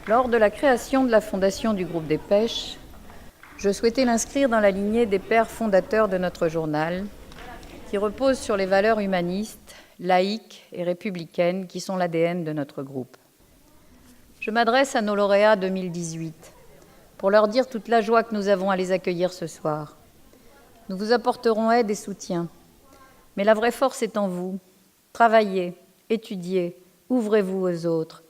Lors de la création de la fondation du groupe des Pêches, je souhaitais l'inscrire dans la lignée des pères fondateurs de notre journal, qui repose sur les valeurs humanistes, laïques et républicaines qui sont l'ADN de notre groupe. Je m'adresse à nos lauréats 2018 pour leur dire toute la joie que nous avons à les accueillir ce soir. Nous vous apporterons aide et soutien, mais la vraie force est en vous. Travaillez, étudiez, ouvrez-vous aux autres.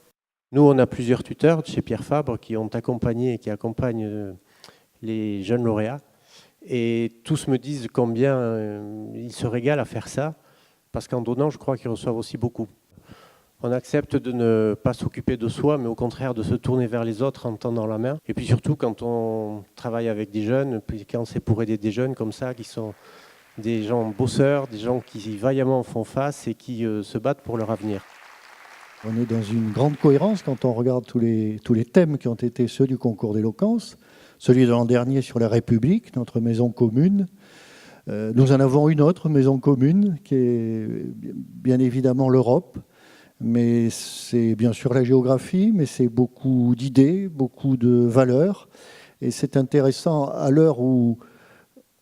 Nous, on a plusieurs tuteurs chez Pierre Fabre qui ont accompagné et qui accompagnent les jeunes lauréats. Et tous me disent combien ils se régalent à faire ça, parce qu'en donnant, je crois qu'ils reçoivent aussi beaucoup. On accepte de ne pas s'occuper de soi, mais au contraire de se tourner vers les autres en tendant la main. Et puis surtout, quand on travaille avec des jeunes, puis quand c'est pour aider des jeunes comme ça, qui sont des gens bosseurs, des gens qui vaillamment font face et qui se battent pour leur avenir. On est dans une grande cohérence quand on regarde tous les thèmes qui ont été ceux du concours d'éloquence, celui de l'an dernier sur la République, notre maison commune. Nous en avons une autre maison commune qui est bien évidemment l'Europe, mais c'est bien sûr la géographie, mais c'est beaucoup d'idées, beaucoup de valeurs. Et c'est intéressant à l'heure où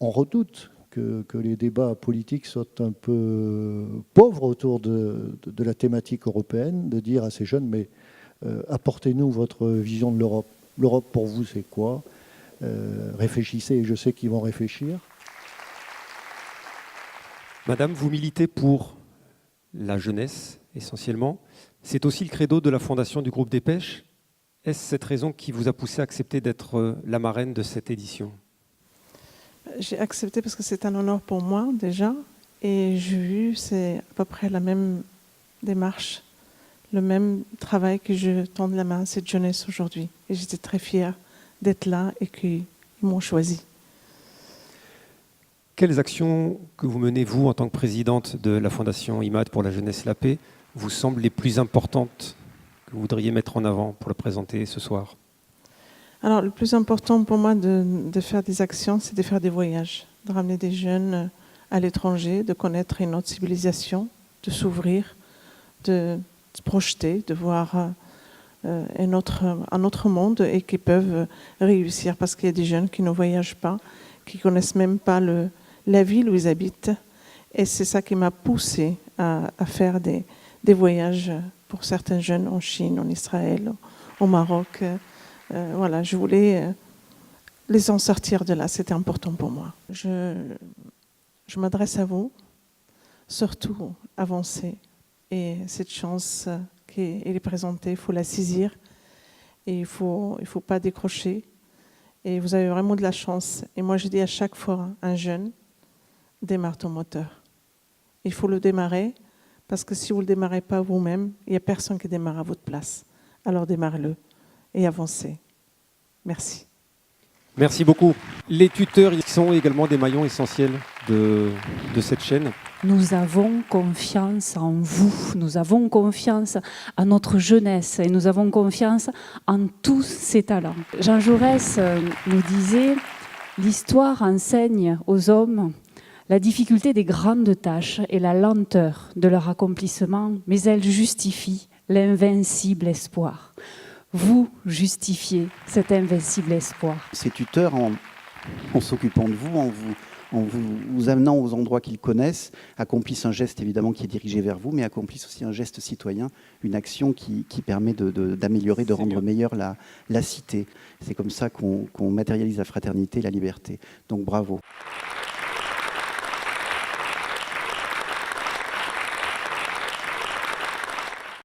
on redoute que les débats politiques soient un peu pauvres autour de la thématique européenne, de dire à ces jeunes, mais apportez-nous votre vision de l'Europe. L'Europe pour vous, c'est quoi? Réfléchissez, et je sais qu'ils vont réfléchir. Madame, vous militez pour la jeunesse, essentiellement. C'est aussi le credo de la fondation du groupe des Pêches. Est-ce cette raison qui vous a poussé à accepter d'être la marraine de cette édition? J'ai accepté parce que c'est un honneur pour moi déjà, et j'ai vu c'est à peu près la même démarche, le même travail que je tends la main à cette jeunesse aujourd'hui. Et j'étais très fière d'être là et qu'ils m'ont choisi. Quelles actions que vous menez, vous, en tant que présidente de la Fondation IMAD pour la jeunesse et la paix, vous semblent les plus importantes que vous voudriez mettre en avant pour le présenter ce soir? Alors, le plus important pour moi de faire des actions, c'est de faire des voyages, de ramener des jeunes à l'étranger, de connaître une autre civilisation, de s'ouvrir, de se projeter, de voir un autre monde et qui peuvent réussir parce qu'il y a des jeunes qui ne voyagent pas, qui ne connaissent même pas la ville où ils habitent. Et c'est ça qui m'a poussée à faire des voyages pour certains jeunes en Chine, en Israël, au Maroc. Voilà, je voulais les en sortir de là, c'était important pour moi. Je m'adresse à vous, surtout avancez. Et cette chance qui est présentée, il faut la saisir et il faut pas décrocher. Et vous avez vraiment de la chance. Et moi, je dis à chaque fois, un jeune, démarre ton moteur. Il faut le démarrer parce que si vous ne le démarrez pas vous-même, il n'y a personne qui démarre à votre place. Alors démarrez-le. Et avancer. Merci. Merci beaucoup. Les tuteurs ils sont également des maillons essentiels de cette chaîne. Nous avons confiance en vous, nous avons confiance en notre jeunesse et nous avons confiance en tous ces talents. Jean Jaurès nous disait « L'histoire enseigne aux hommes la difficulté des grandes tâches et la lenteur de leur accomplissement, mais elle justifie l'invincible espoir. » Vous justifiez cet invincible espoir. Ces tuteurs, en s'occupant de vous, en vous amenant aux endroits qu'ils connaissent, accomplissent un geste évidemment qui est dirigé vers vous, mais accomplissent aussi un geste citoyen, une action qui permet d'améliorer, de rendre meilleure la cité. C'est comme ça qu'on matérialise la fraternité et la liberté. Donc bravo.